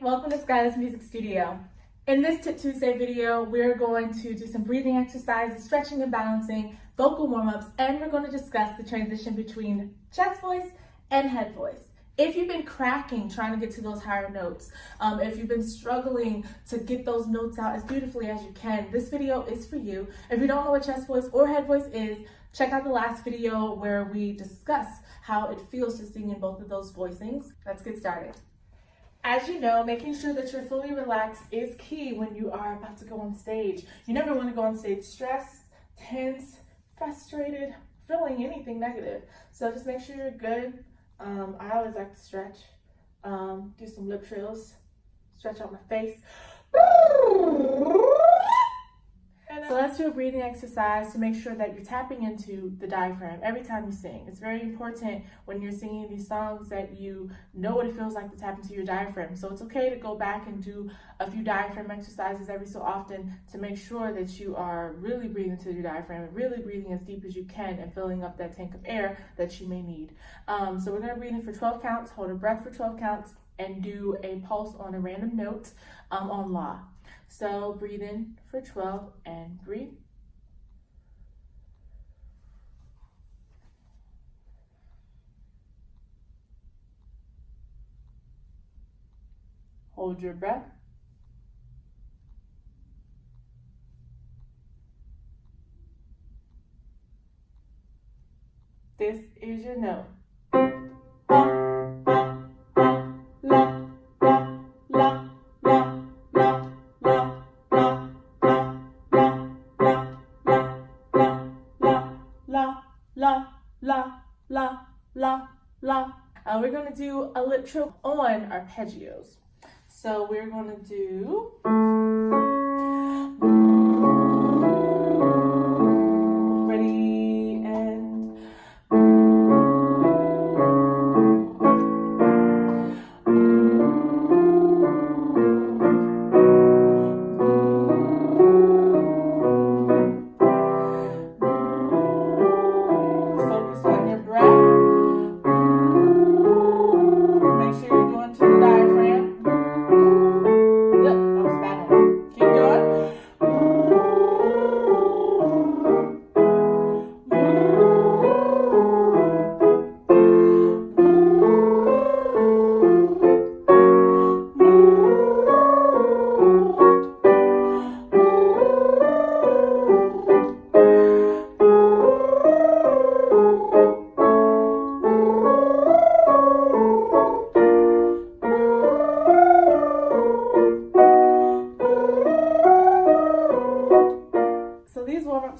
Welcome to Skyler's Music Studio. In this Tip Tuesday video, we're going to do some breathing exercises, stretching and balancing, vocal warm-ups, and we're going to discuss the transition between chest voice and head voice. If you've been cracking trying to get to those higher notes, if you've been struggling to get those notes out as beautifully as you can, this video is for you. If you don't know what chest voice or head voice is, check out the last video where we discuss how it feels to sing in both of those voicings. Let's get started. As you know, making sure that you're fully relaxed is key when you are about to go on stage. You never want to go on stage stressed, tense, frustrated, feeling anything negative. So just make sure you're good. I always like to stretch, do some lip trills, stretch out my face. So let's do a breathing exercise to make sure that you're tapping into the diaphragm every time you sing. It's very important when you're singing these songs that you know what it feels like to tap into your diaphragm. So it's okay to go back and do a few diaphragm exercises every so often to make sure that you are really breathing to your diaphragm and really breathing as deep as you can and filling up that tank of air that you may need. So we're going to breathe in for 12 counts, hold a breath for 12 counts, and do a pulse on a random note on La. So breathe in for 12 and breathe. Hold your breath. This is your note. La, la, la, la, la. We're going to do a lip trill on arpeggios. So we're going to do... Ready, and...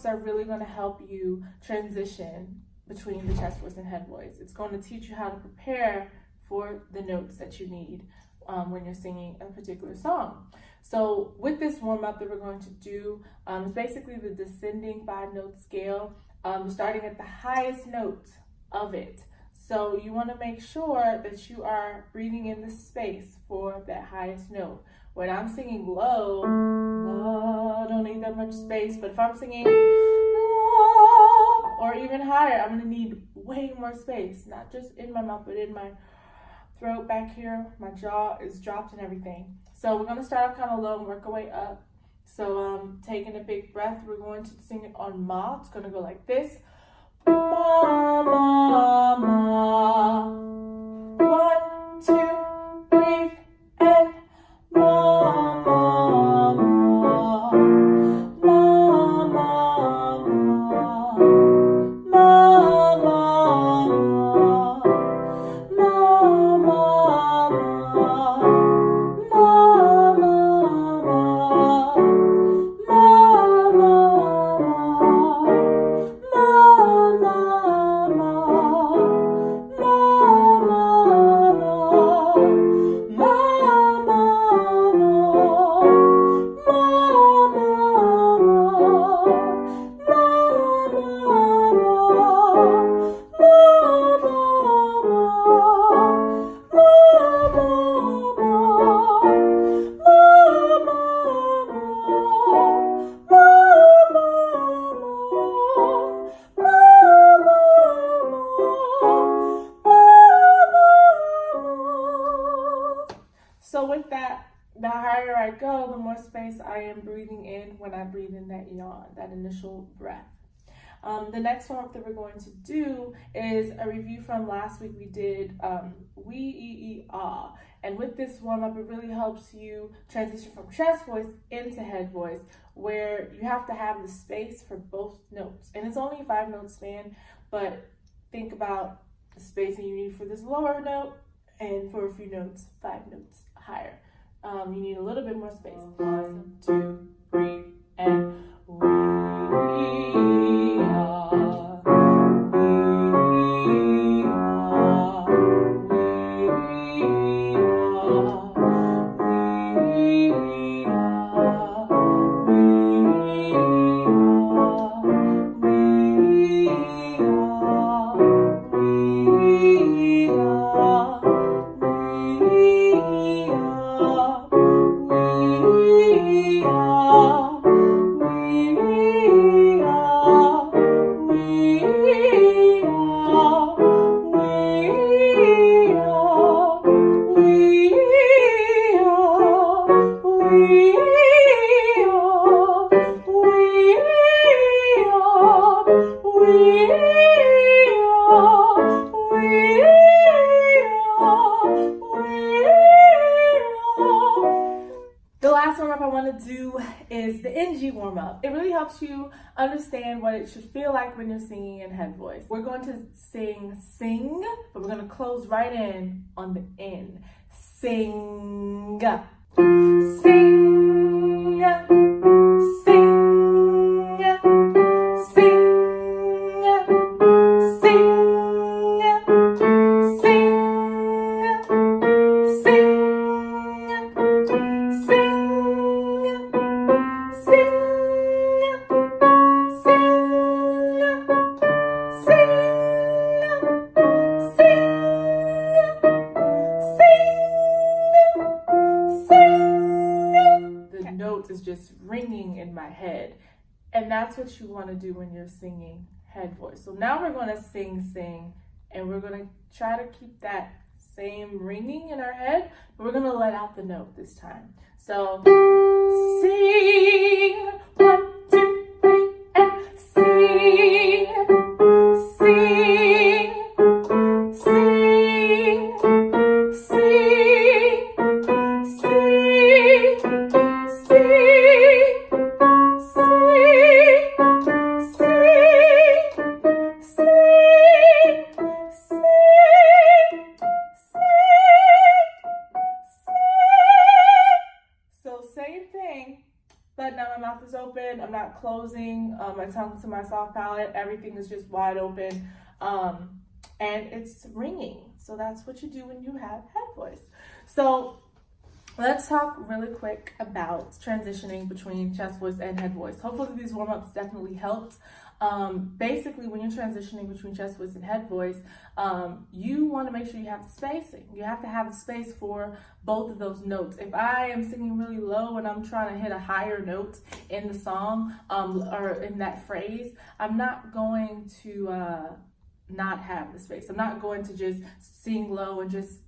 are really going to help you transition between the chest voice and head voice. It's going to teach you how to prepare for the notes that you need when you're singing a particular song. So with this warm-up that we're going to do, it's basically the descending 5-note scale, starting at the highest note of it. So you want to make sure that you are breathing in the space for that highest note. When I'm singing low, I don't need that much space, but if I'm singing low or even higher, I'm gonna need way more space, not just in my mouth, but in my throat back here. My jaw is dropped and everything. So we're gonna start out kind of low and work our way up. So taking a big breath, we're going to sing it on Ma. It's gonna go like this. Ma, ma, ma. 1, 2, breathe, and ma, ma, ma. Ma, ma, ma. Ma, ma, ma. Ma, ma, ma. Ma, ma, ma. So with that, the higher I go, the more space I am breathing in when I breathe in that yawn, that initial breath. The next warm-up that we're going to do is a review from last week. We did we, e, ah. And with this warm-up, it really helps you transition from chest voice into head voice, where you have to have the space for both notes. And it's only a 5-note span, but think about the spacing you need for this lower note and for a few notes, 5 notes higher. You need a little bit more space. 1, 2, breathe, and we are. The last warm-up I want to do is the NG warm-up. It really helps you understand what it should feel like when you're singing in head voice. We're going to sing, but we're going to close right in on the N. Sing. Sing. Sing. Is just ringing in my head, and that's what you want to do when you're singing head voice. So now we're going to sing, and we're going to try to keep that same ringing in our head, but we're going to let out the note this time. So sing, 1, 2, 3, and sing, sing, sing, sing, sing, but now my mouth is open. I'm not closing my tongue to my soft palate. Everything is just wide open, and it's ringing. So that's what you do when you have head voice. So let's talk really quick about transitioning between chest voice and head voice. Hopefully these warm-ups definitely helped. Basically, when you're transitioning between chest voice and head voice, you want to make sure you have spacing. You have to have space for both of those notes. If I am singing really low and I'm trying to hit a higher note in the song or in that phrase, I'm not going to not have the space. I'm not going to just sing low and just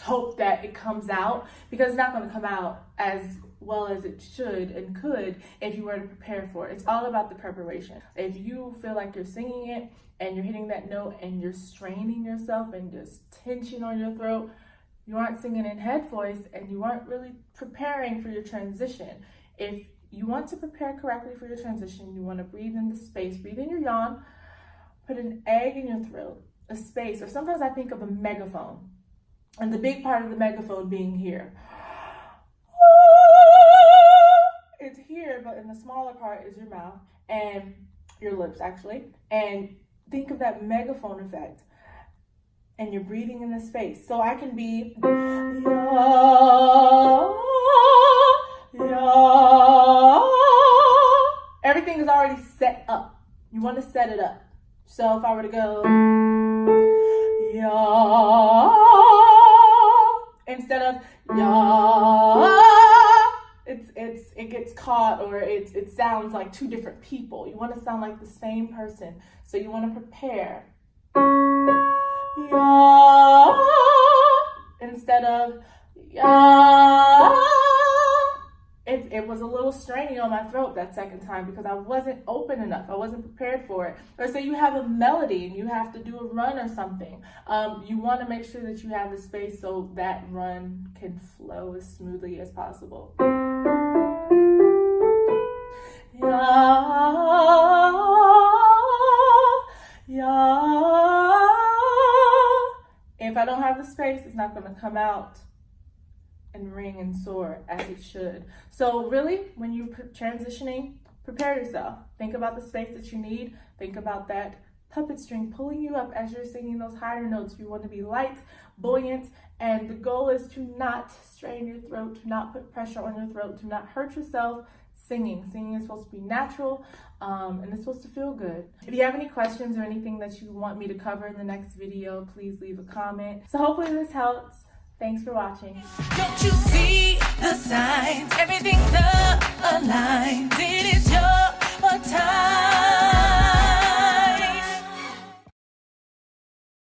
hope that it comes out, because it's not going to come out as well as it should and could if you were to prepare for it. It's all about the preparation. If you feel like you're singing it and you're hitting that note and you're straining yourself and there's tension on your throat, you aren't singing in head voice and you aren't really preparing for your transition. If you want to prepare correctly for your transition, you want to breathe in the space, breathe in your yawn, put an egg in your throat, a space, or sometimes I think of a megaphone. And the big part of the megaphone being here. It's here, but in the smaller part is your mouth and your lips, actually. And think of that megaphone effect. And you're breathing in the space. So I can be, everything is already set up. You want to set it up. So if I were to go, instead of it gets caught, or it sounds like two different people. You want to sound like the same person. So you want to prepare. Instead of It was a little straining on my throat that second time because I wasn't open enough. I wasn't prepared for it. Or say you have a melody and you have to do a run or something. You want to make sure that you have the space so that run can flow as smoothly as possible. If I don't have the space, it's not going to come out and ring and soar as it should. So really, when you're transitioning, prepare yourself. Think about the space that you need. Think about that puppet string pulling you up as you're singing those higher notes. You want to be light, buoyant, and the goal is to not strain your throat, to not put pressure on your throat, to not hurt yourself singing. Singing is supposed to be natural, and it's supposed to feel good. If you have any questions or anything that you want me to cover in the next video, please leave a comment. So hopefully this helps. Thanks for watching. Don't you see the signs? Everything's aligned.